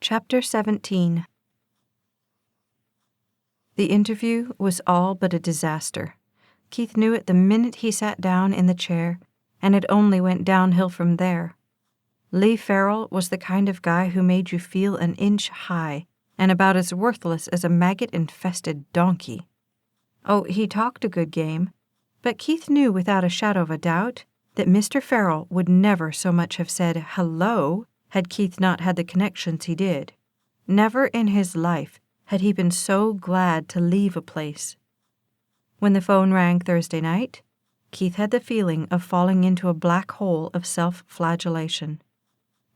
Chapter 17. The interview was all but a disaster. Keith knew it the minute he sat down in the chair, and it only went downhill from there. Lee Farrell was the kind of guy who made you feel an inch high and about as worthless as a maggot-infested donkey. Oh, he talked a good game, but Keith knew without a shadow of a doubt that Mr. Farrell would never so much have said hello had Keith not had the connections he did. Never in his life had he been so glad to leave a place. When the phone rang Thursday night, Keith had the feeling of falling into a black hole of self-flagellation.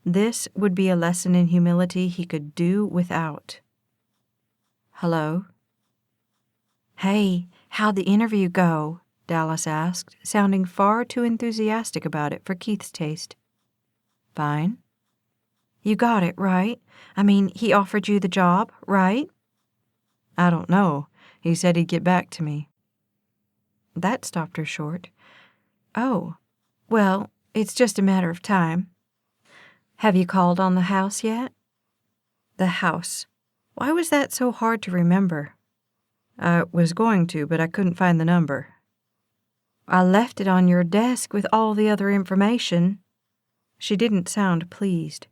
This would be a lesson in humility he could do without. Hello? Hey, how'd the interview go? Dallas asked, sounding far too enthusiastic about it for Keith's taste. Fine. You got it, right? I mean, he offered you the job, right? I don't know. He said he'd get back to me. That stopped her short. Oh, well, it's just a matter of time. Have you called on the house yet? The house. Why was that so hard to remember? I was going to, but I couldn't find the number. I left it on your desk with all the other information. She didn't sound pleased.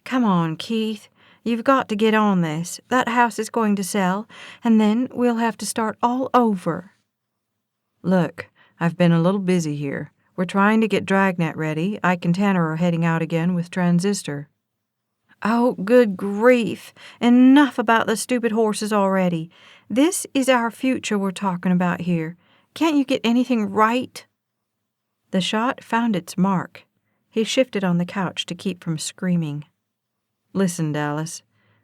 Come on, Keith. You've got to get on this. That house is going to sell, and then we'll have to start all over. Look, I've been a little busy here. We're trying to get Dragnet ready. Ike and Tanner are heading out again with Transistor. Oh, good grief. Enough about the stupid horses already. This is our future we're talking about here. Can't you get anything right? The shot found its mark. He shifted on the couch to keep from screaming. Listen, Dallas,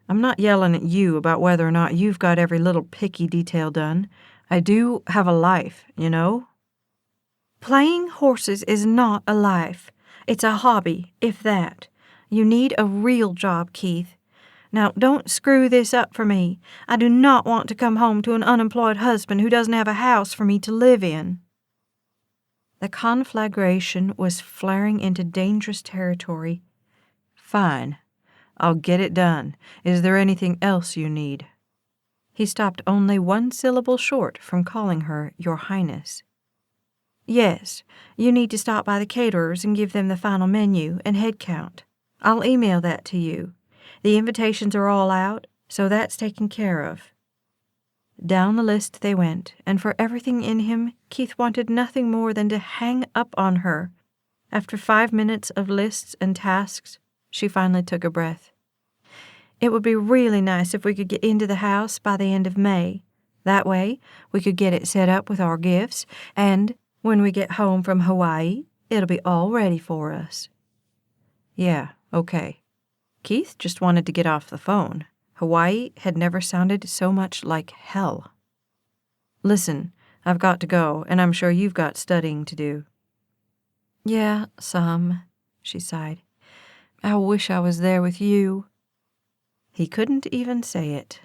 I'm not yelling at you about whether or not you've got every little picky detail done. I do have a life, you know? Playing horses is not a life. It's a hobby, if that. You need a real job, Keith. Now, don't screw this up for me. I do not want to come home to an unemployed husband who doesn't have a house for me to live in. The conflagration was flaring into dangerous territory. Fine. I'll get it done. Is there anything else you need? He stopped only one syllable short from calling her Your Highness. Yes, you need to stop by the caterers and give them the final menu and head count. I'll email that to you. The invitations are all out, so that's taken care of. Down the list they went, and for everything in him, Keith wanted nothing more than to hang up on her. After 5 minutes of lists and tasks, she finally took a breath. It would be really nice if we could get into the house by the end of May. That way, we could get it set up with our gifts, and when we get home from Hawaii, it'll be all ready for us. Yeah, okay. Keith just wanted to get off the phone. Hawaii had never sounded so much like hell. Listen, I've got to go, and I'm sure you've got studying to do. Yeah, some, she sighed. I wish I was there with you. He couldn't even say it.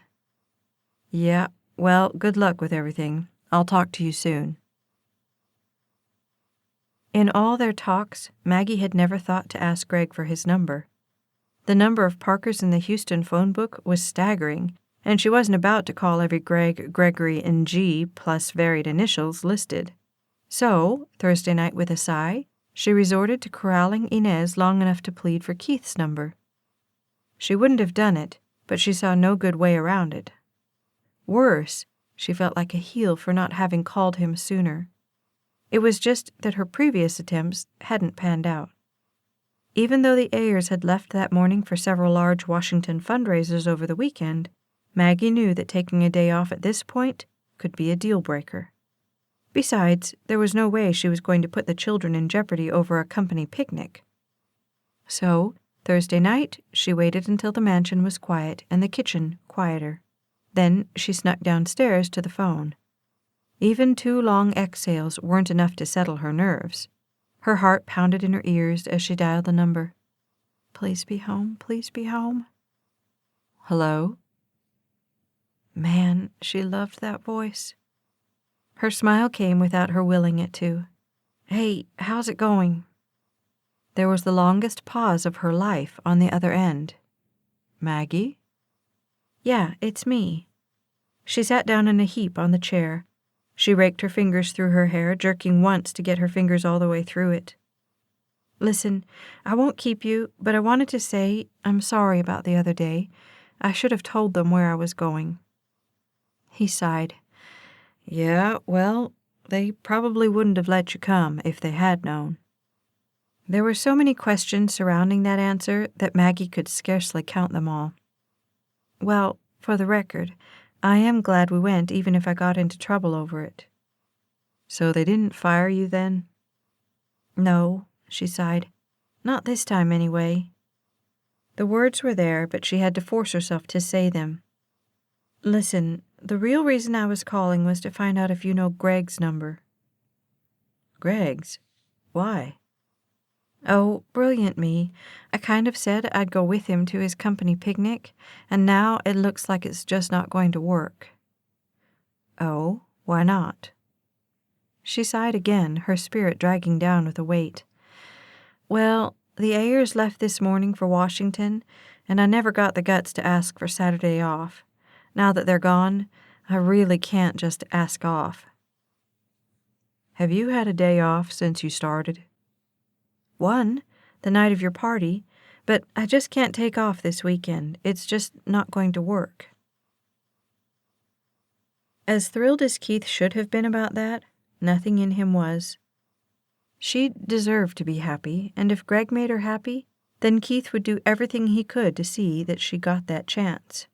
Yeah, well, good luck with everything. I'll talk to you soon. In all their talks, Maggie had never thought to ask Greg for his number. The number of Parkers in the Houston phone book was staggering, and she wasn't about to call every Greg, Gregory, and G plus varied initials listed. So, Thursday night with a sigh, she resorted to corralling Inez long enough to plead for Keith's number. She wouldn't have done it, but she saw no good way around it. Worse, she felt like a heel for not having called him sooner. It was just that her previous attempts hadn't panned out. Even though the Ayers had left that morning for several large Washington fundraisers over the weekend, Maggie knew that taking a day off at this point could be a deal-breaker. Besides, there was no way she was going to put the children in jeopardy over a company picnic. So, Thursday night, she waited until the mansion was quiet and the kitchen quieter. Then she snuck downstairs to the phone. Even 2 long exhales weren't enough to settle her nerves. Her heart pounded in her ears as she dialed the number. Please be home, please be home. Hello? Man, she loved that voice. Her smile came without her willing it to. Hey, how's it going? There was the longest pause of her life on the other end. Maggie? Yeah, it's me. She sat down in a heap on the chair. She raked her fingers through her hair, jerking once to get her fingers all the way through it. Listen, I won't keep you, but I wanted to say I'm sorry about the other day. I should have told them where I was going. He sighed. Yeah, well, they probably wouldn't have let you come if they had known. There were so many questions surrounding that answer that Maggie could scarcely count them all. Well, for the record, I am glad we went even if I got into trouble over it. So they didn't fire you then? No, she sighed. Not this time, anyway. The words were there, but she had to force herself to say them. Listen, the real reason I was calling was to find out if you know Greg's number. Greg's? Why? Oh, brilliant me. I kind of said I'd go with him to his company picnic, and now it looks like it's just not going to work. Oh, why not? She sighed again, her spirit dragging down with a weight. Well, the Ayers left this morning for Washington, and I never got the guts to ask for Saturday off. Now that they're gone, I really can't just ask off. Have you had a day off since you started? One, the night of your party, but I just can't take off this weekend. It's just not going to work. As thrilled as Keith should have been about that, nothing in him was. She deserved to be happy, and if Greg made her happy, then Keith would do everything he could to see that she got that chance.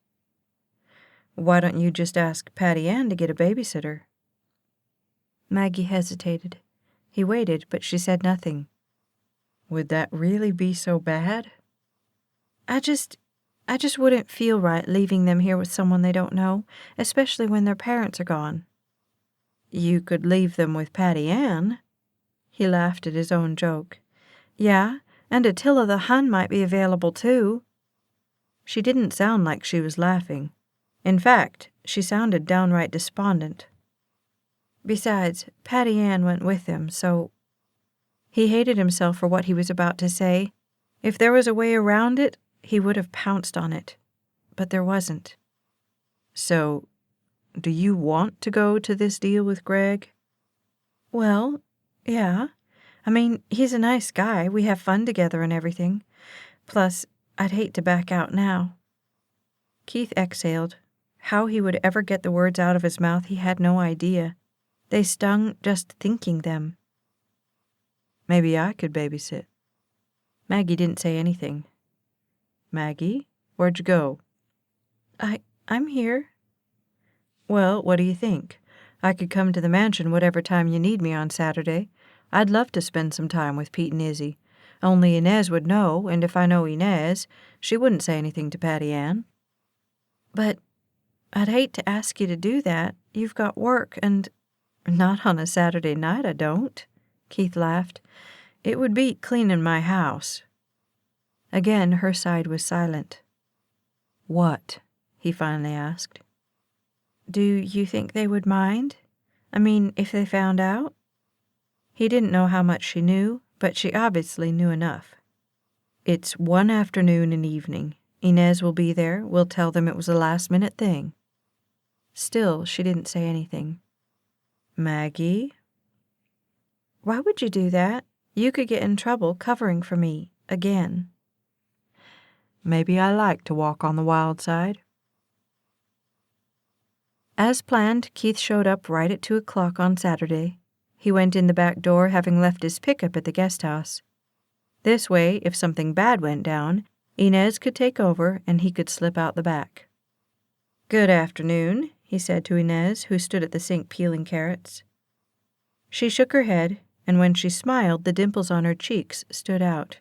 Why don't you just ask Patty Ann to get a babysitter? Maggie hesitated. He waited, but she said nothing. Would that really be so bad? I just wouldn't feel right leaving them here with someone they don't know, especially when their parents are gone. You could leave them with Patty Ann. He laughed at his own joke. Yeah, and Attila the Hun might be available too. She didn't sound like she was laughing. In fact, she sounded downright despondent. Besides, Patty Ann went with them, so... He hated himself for what he was about to say. If there was a way around it, he would have pounced on it. But there wasn't. So, do you want to go to this deal with Greg? Well, yeah. I mean, he's a nice guy. We have fun together and everything. Plus, I'd hate to back out now. Keith exhaled. How he would ever get the words out of his mouth, he had no idea. They stung just thinking them. Maybe I could babysit. Maggie didn't say anything. Maggie, where'd you go? I'm here. Well, what do you think? I could come to the mansion whatever time you need me on Saturday. I'd love to spend some time with Pete and Izzy. Only Inez would know, and if I know Inez, she wouldn't say anything to Patty Ann. But I'd hate to ask you to do that. You've got work, and... Not on a Saturday night, I don't. Keith laughed. It would beat cleaning my house. Again, her side was silent. What? He finally asked. Do you think they would mind? I mean, if they found out? He didn't know how much she knew, but she obviously knew enough. It's one afternoon and evening. Inez will be there. We'll tell them it was a last-minute thing. Still, she didn't say anything. Maggie? Why would you do that? You could get in trouble covering for me, again. Maybe I like to walk on the wild side. As planned, Keith showed up right at 2 o'clock on Saturday. He went in the back door, having left his pickup at the guest house. This way, if something bad went down, Inez could take over and he could slip out the back. Good afternoon, he said to Inez, who stood at the sink peeling carrots. She shook her head, and when she smiled, the dimples on her cheeks stood out.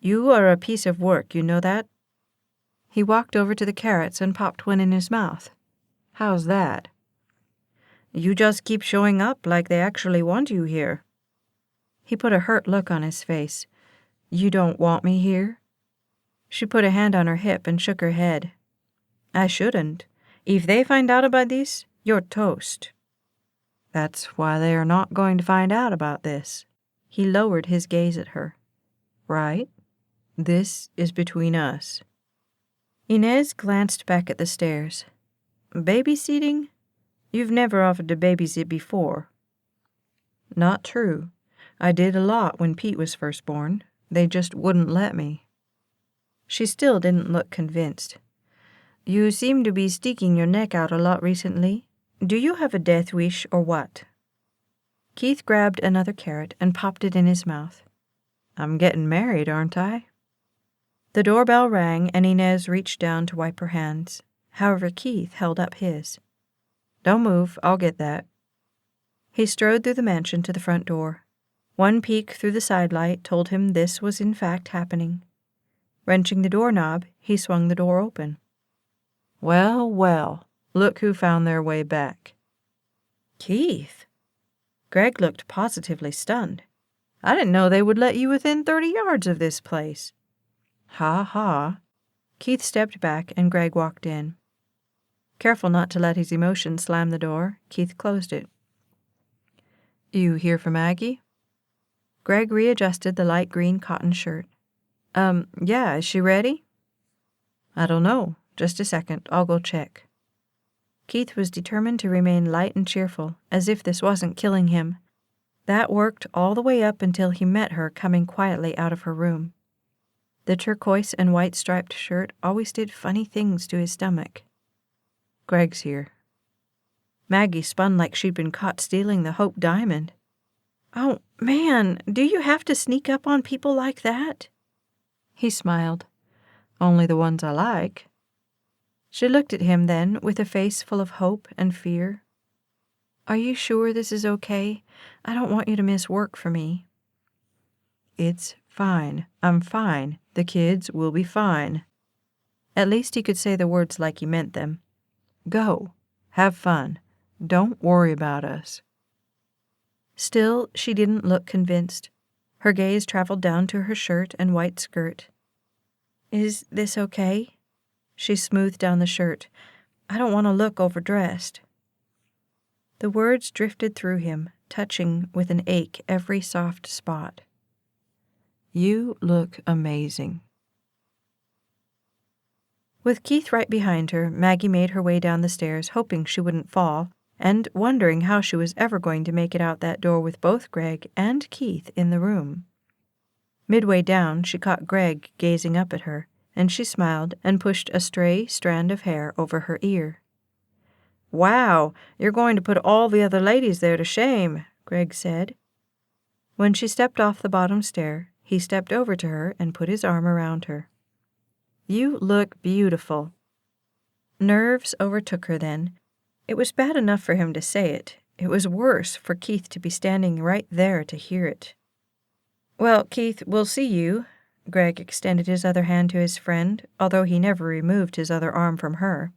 You are a piece of work, you know that? He walked over to the carrots and popped one in his mouth. How's that? You just keep showing up like they actually want you here. He put a hurt look on his face. You don't want me here? She put a hand on her hip and shook her head. I shouldn't. If they find out about this, you're toast. That's why they are not going to find out about this. He lowered his gaze at her. Right? This is between us. Inez glanced back at the stairs. Babysitting? You've never offered to babysit before. Not true. I did a lot when Pete was first born. They just wouldn't let me. She still didn't look convinced. You seem to be sticking your neck out a lot recently. Do you have a death wish or what? Keith grabbed another carrot and popped it in his mouth. I'm getting married, aren't I? The doorbell rang and Inez reached down to wipe her hands. However, Keith held up his. Don't move, I'll get that. He strode through the mansion to the front door. One peek through the sidelight told him this was in fact happening. Wrenching the doorknob, he swung the door open. Well, well, look who found their way back. Keith? Greg looked positively stunned. I didn't know they would let you within 30 yards of this place. Ha ha. Keith stepped back and Greg walked in. Careful not to let his emotion slam the door, Keith closed it. You here for Maggie? Greg readjusted the light green cotton shirt. Yeah, is she ready? I don't know. Just a second, I'll go check. Keith was determined to remain light and cheerful, as if this wasn't killing him. That worked all the way up until he met her coming quietly out of her room. The turquoise and white striped shirt always did funny things to his stomach. Greg's here. Maggie spun like she'd been caught stealing the Hope diamond. Oh, man, do you have to sneak up on people like that? He smiled. Only the ones I like. She looked at him then with a face full of hope and fear. Are you sure this is okay? I don't want you to miss work for me. It's fine. I'm fine. The kids will be fine. At least he could say the words like he meant them. Go. Have fun. Don't worry about us. Still, she didn't look convinced. Her gaze traveled down to her shirt and white skirt. Is this okay? She smoothed down the shirt. I don't want to look overdressed. The words drifted through him, touching with an ache every soft spot. You look amazing. With Keith right behind her, Maggie made her way down the stairs, hoping she wouldn't fall, and wondering how she was ever going to make it out that door with both Greg and Keith in the room. Midway down, she caught Greg gazing up at her, and she smiled and pushed a stray strand of hair over her ear. Wow, you're going to put all the other ladies there to shame, Greg said. When she stepped off the bottom stair, he stepped over to her and put his arm around her. You look beautiful. Nerves overtook her then. It was bad enough for him to say it. It was worse for Keith to be standing right there to hear it. Well, Keith, we'll see you. Greg extended his other hand to his friend, although he never removed his other arm from her.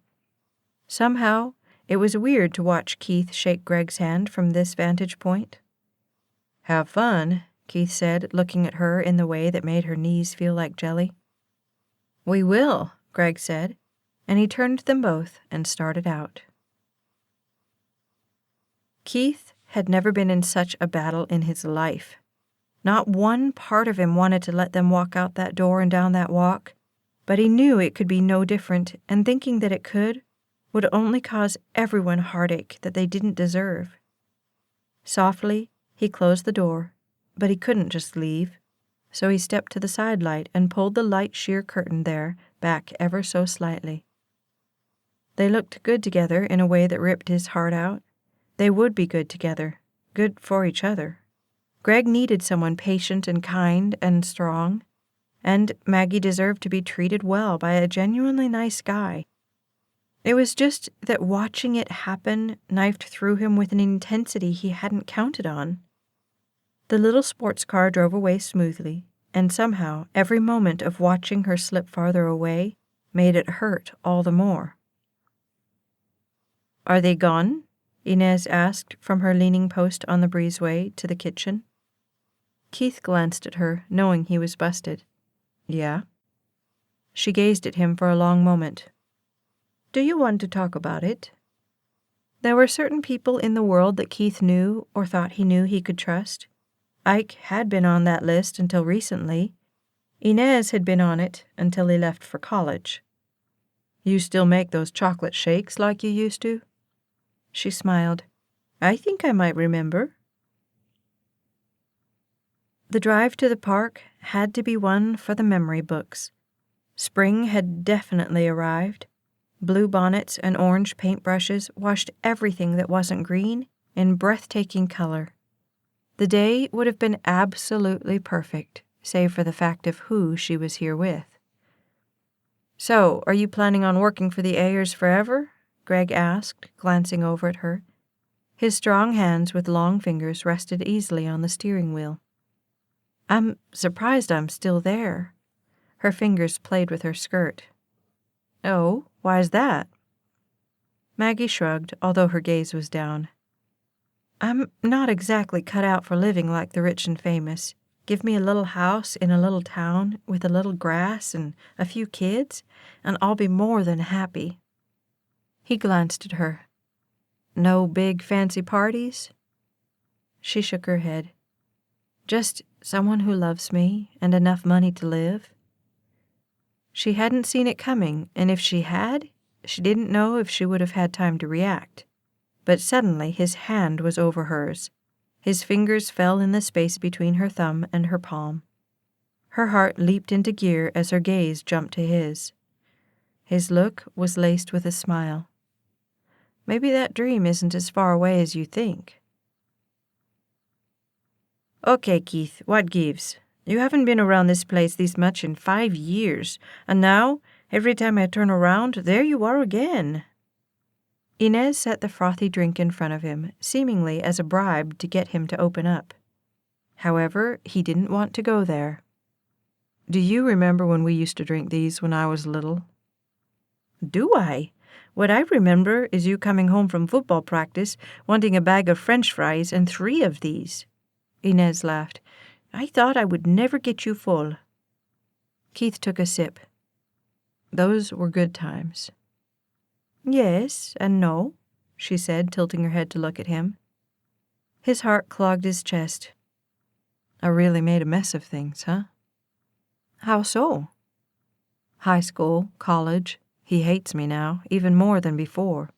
Somehow, it was weird to watch Keith shake Greg's hand from this vantage point. Have fun, Keith said, looking at her in the way that made her knees feel like jelly. We will, Greg said, and he turned to them both and started out. Keith had never been in such a battle in his life. Not one part of him wanted to let them walk out that door and down that walk, but he knew it could be no different, and thinking that it could would only cause everyone heartache that they didn't deserve. Softly, he closed the door, but he couldn't just leave, so he stepped to the side light and pulled the light sheer curtain there back ever so slightly. They looked good together in a way that ripped his heart out. They would be good together, good for each other. Greg needed someone patient and kind and strong, and Maggie deserved to be treated well by a genuinely nice guy. It was just that watching it happen knifed through him with an intensity he hadn't counted on. The little sports car drove away smoothly, and somehow every moment of watching her slip farther away made it hurt all the more. Are they gone? Inez asked from her leaning post on the breezeway to the kitchen. Keith glanced at her, knowing he was busted. Yeah? She gazed at him for a long moment. Do you want to talk about it? There were certain people in the world that Keith knew or thought he knew he could trust. Ike had been on that list until recently. Inez had been on it until he left for college. You still make those chocolate shakes like you used to?" She smiled. "I think I might remember." The drive to the park had to be one for the memory books. Spring had definitely arrived. Blue bonnets and orange paintbrushes washed everything that wasn't green in breathtaking color. The day would have been absolutely perfect, save for the fact of who she was here with. "So, are you planning on working for the Ayers forever?" Greg asked, glancing over at her. His strong hands with long fingers rested easily on the steering wheel. "I'm surprised I'm still there." Her fingers played with her skirt. "Oh, why's that?" Maggie shrugged, although her gaze was down. "I'm not exactly cut out for living like the rich and famous. Give me a little house in a little town with a little grass and a few kids, and I'll be more than happy." He glanced at her. "No big fancy parties?" She shook her head. "Just someone who loves me and enough money to live." She hadn't seen it coming, and if she had, she didn't know if she would have had time to react. But suddenly his hand was over hers. His fingers fell in the space between her thumb and her palm. Her heart leaped into gear as her gaze jumped to his. His look was laced with a smile. "Maybe that dream isn't as far away as you think." "Okay, Keith, what gives? You haven't been around this place this much in 5 years, and now, every time I turn around, there you are again." Inez set the frothy drink in front of him, seemingly as a bribe to get him to open up. However, he didn't want to go there. "Do you remember when we used to drink these when I was little?" "Do I? What I remember is you coming home from football practice, wanting a bag of French fries and 3 of these." Inez laughed. "I thought I would never get you full." Keith took a sip. "Those were good times." "Yes and no," she said, tilting her head to look at him. His heart clogged his chest. "I really made a mess of things, huh?" "How so?" "High school, college. He hates me now, even more than before."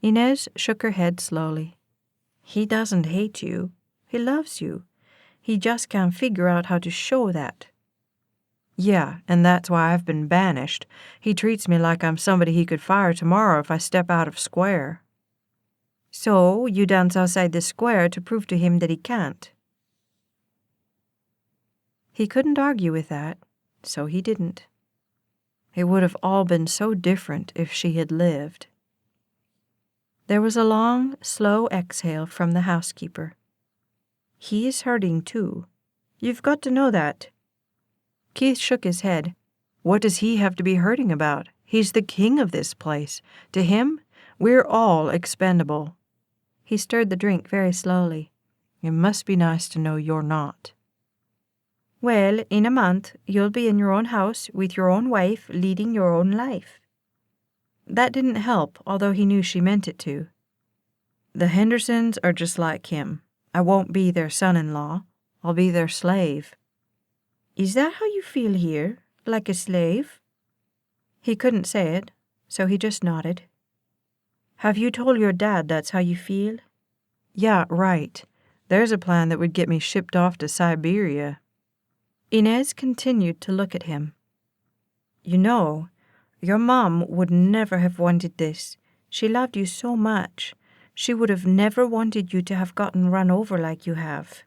Inez shook her head slowly. "He doesn't hate you. He loves you. He just can't figure out how to show that." "Yeah, and that's why I've been banished. He treats me like I'm somebody he could fire tomorrow if I step out of square." "So you dance outside the square to prove to him that he can't." He couldn't argue with that, so he didn't. It would have all been so different if she had lived. There was a long, slow exhale from the housekeeper. "He is hurting, too. You've got to know that." Keith shook his head. "What does he have to be hurting about? He's the king of this place. To him, we're all expendable." He stirred the drink very slowly. "It must be nice to know you're not." "Well, in a month, you'll be in your own house with your own wife, leading your own life." That didn't help, although he knew she meant it to. "The Hendersons are just like him. I won't be their son-in-law. I'll be their slave." "Is that how you feel here? Like a slave?" He couldn't say it, so he just nodded. "Have you told your dad that's how you feel?" "Yeah, right. There's a plan that would get me shipped off to Siberia." Inez continued to look at him. "You know, your mom would never have wanted this. She loved you so much. She would have never wanted you to have gotten run over like you have."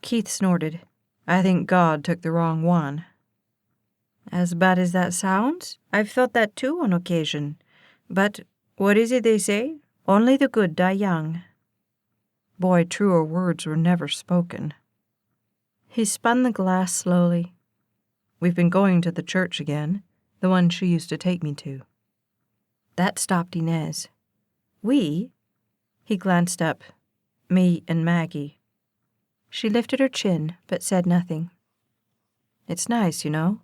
Keith snorted. "I think God took the wrong one." "As bad as that sounds, I've thought that too on occasion. But what is it they say? Only the good die young." Boy, truer words were never spoken. He spun the glass slowly. "We've been going to the church again, the one she used to take me to." That stopped Inez. "We?" He glanced up. "Me and Maggie." She lifted her chin, but said nothing. "It's nice, you know.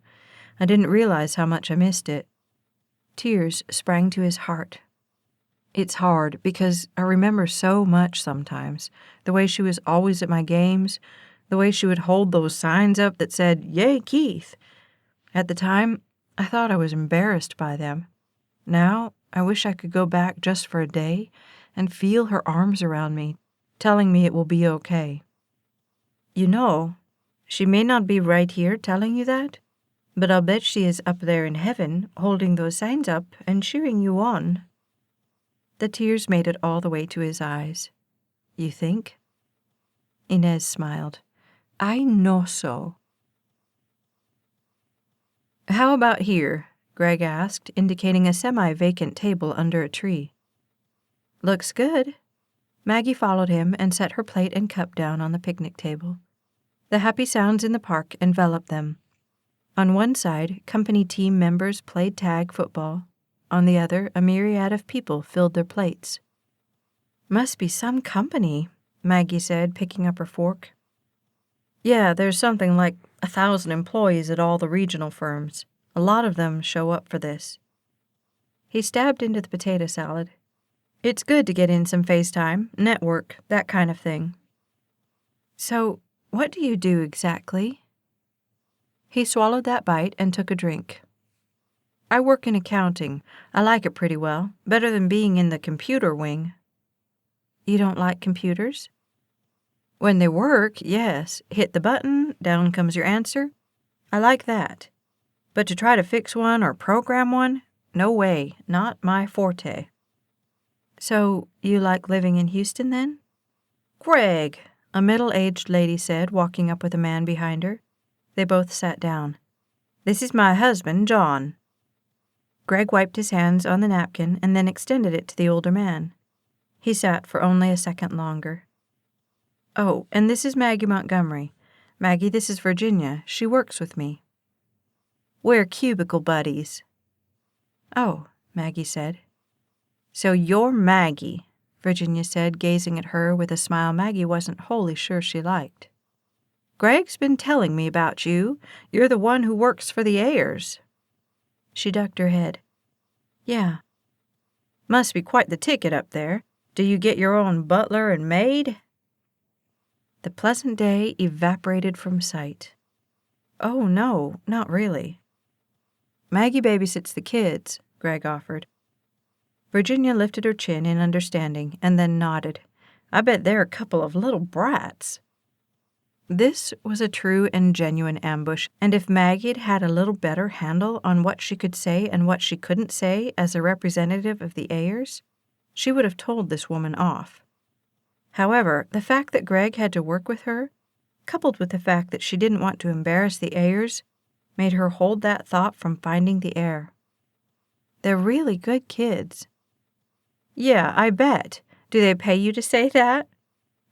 I didn't realize how much I missed it." Tears sprang to his heart. "It's hard because I remember so much sometimes. The way she was always at my games, the way she would hold those signs up that said, 'Yay, Keith.' At the time, I thought I was embarrassed by them. Now, I wish I could go back just for a day and feel her arms around me, telling me it will be okay. You know, she may not be right here telling you that, but I'll bet she is up there in heaven, holding those signs up and cheering you on." The tears made it all the way to his eyes. "You think?" Inez smiled. "I know so." "How about here?" Greg asked, indicating a semi-vacant table under a tree. "Looks good." Maggie followed him and set her plate and cup down on the picnic table. The happy sounds in the park enveloped them. On one side, company team members played tag football. On the other, a myriad of people filled their plates. "Must be some company," Maggie said, picking up her fork. "Yeah, there's something like 1,000 employees at all the regional firms. A lot of them show up for this." He stabbed into the potato salad. "It's good to get in some FaceTime, network, that kind of thing." "So, what do you do exactly?" He swallowed that bite and took a drink. "I work in accounting. I like it pretty well, better than being in the computer wing." "You don't like computers?" "When they work, yes. Hit the button, down comes your answer. I like that. But to try to fix one or program one? No way, not my forte." "So, you like living in Houston, then?" "Greg," a middle-aged lady said, walking up with a man behind her. They both sat down. "This is my husband, John." Greg wiped his hands on the napkin and then extended it to the older man. He sat for only a second longer. "Oh, and this is Maggie Montgomery. Maggie, this is Virginia. She works with me." "We're cubicle buddies." "Oh," Maggie said. "So you're Maggie," Virginia said, gazing at her with a smile Maggie wasn't wholly sure she liked. "Greg's been telling me about you. You're the one who works for the Ayers." She ducked her head. "Yeah." "Must be quite the ticket up there. Do you get your own butler and maid?" The pleasant day evaporated from sight. "Oh, no, not really." "Maggie babysits the kids," Greg offered. Virginia lifted her chin in understanding and then nodded. "I bet they're a couple of little brats." This was a true and genuine ambush, and if Maggie had had a little better handle on what she could say and what she couldn't say as a representative of the Ayers, she would have told this woman off. However, the fact that Greg had to work with her, coupled with the fact that she didn't want to embarrass the Ayers, made her hold that thought from finding the air. "They're really good kids." "Yeah, I bet. Do they pay you to say that?"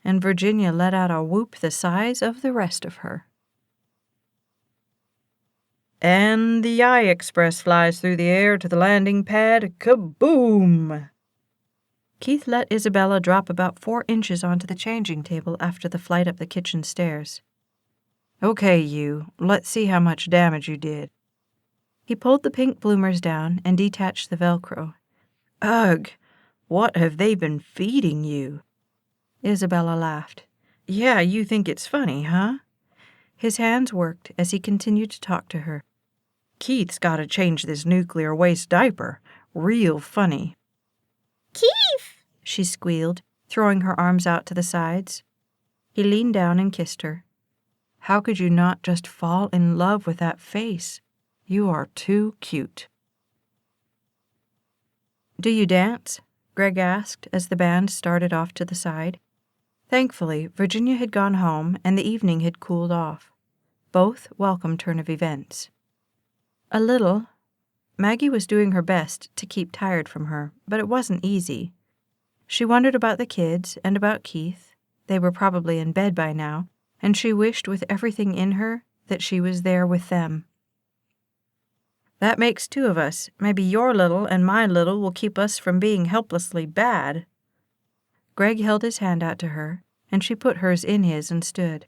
And Virginia let out a whoop the size of the rest of her. "And the I-Express flies through the air to the landing pad. Kaboom!" Keith let Isabella drop about 4 inches onto the changing table after the flight up the kitchen stairs. "Okay, you. Let's see how much damage you did." He pulled the pink bloomers down and detached the Velcro. "Ugh! What have they been feeding you?" Isabella laughed. "Yeah, you think it's funny, huh?" His hands worked as he continued to talk to her. "Keith's got to change this nuclear waste diaper. Real funny." "Keith!" she squealed, throwing her arms out to the sides. He leaned down and kissed her. "How could you not just fall in love with that face? You are too cute." "Do you dance?" Greg asked as the band started off to the side. Thankfully, Virginia had gone home and the evening had cooled off. Both welcome turn of events. "A little." Maggie was doing her best to keep tired from her, but it wasn't easy. She wondered about the kids and about Keith. They were probably in bed by now, and she wished with everything in her that she was there with them. "That makes 2 of us. Maybe your little and my little will keep us from being helplessly bad." Greg held his hand out to her, and she put hers in his and stood.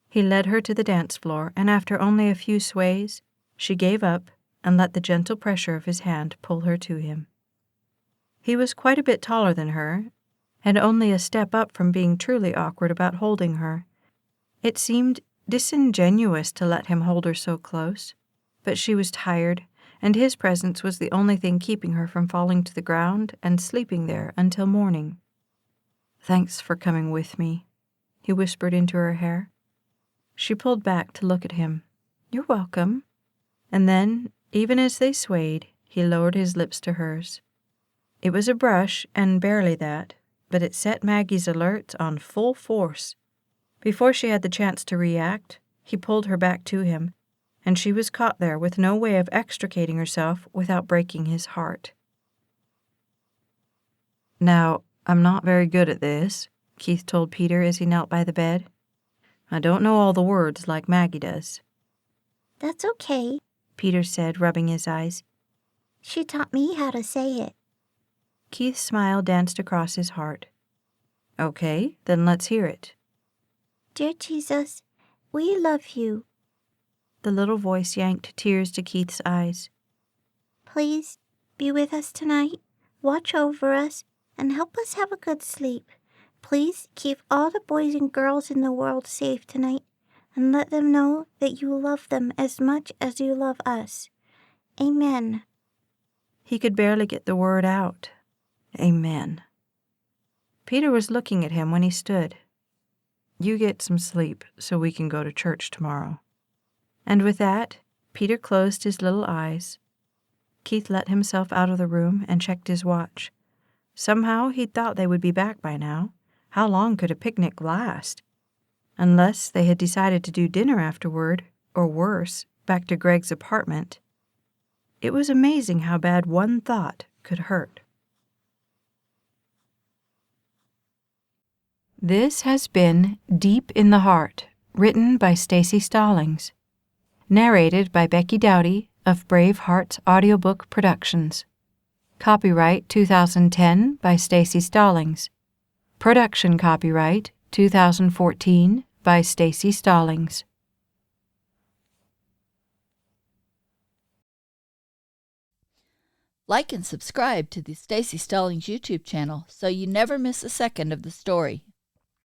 He led her to the dance floor, and after only a few sways, she gave up and let the gentle pressure of his hand pull her to him. He was quite a bit taller than her, and only a step up from being truly awkward about holding her. It seemed disingenuous to let him hold her so close, but she was tired, and his presence was the only thing keeping her from falling to the ground and sleeping there until morning. "Thanks for coming with me," he whispered into her hair. She pulled back to look at him. "You're welcome." And then, even as they swayed, he lowered his lips to hers. It was a brush, and barely that, but it set Maggie's alerts on full force. Before she had the chance to react, he pulled her back to him, and she was caught there with no way of extricating herself without breaking his heart. "Now, I'm not very good at this," Keith told Peter as he knelt by the bed. "I don't know all the words like Maggie does." "That's okay," Peter said, rubbing his eyes. "She taught me how to say it." Keith's smile danced across his heart. "Okay, then let's hear it." "Dear Jesus, we love you. The little voice yanked tears to Keith's eyes. Please be with us tonight, watch over us, and help us have a good sleep. Please keep all the boys and girls in the world safe tonight, and let them know that you love them as much as you love us. Amen." He could barely get the word out. Amen. Peter was looking at him when he stood. "You get some sleep so we can go to church tomorrow." And with that, Peter closed his little eyes. Keith let himself out of the room and checked his watch. Somehow he'd thought they would be back by now. How long could a picnic last? Unless they had decided to do dinner afterward, or worse, back to Greg's apartment. It was amazing how bad one thought could hurt. This has been Deep in the Heart, written by Staci Stallings. Narrated by Becky Doughty of Brave Hearts Audiobook Productions. Copyright 2010 by Staci Stallings. Production copyright 2014 by Staci Stallings. Like and subscribe to the Staci Stallings YouTube channel so you never miss a second of the story.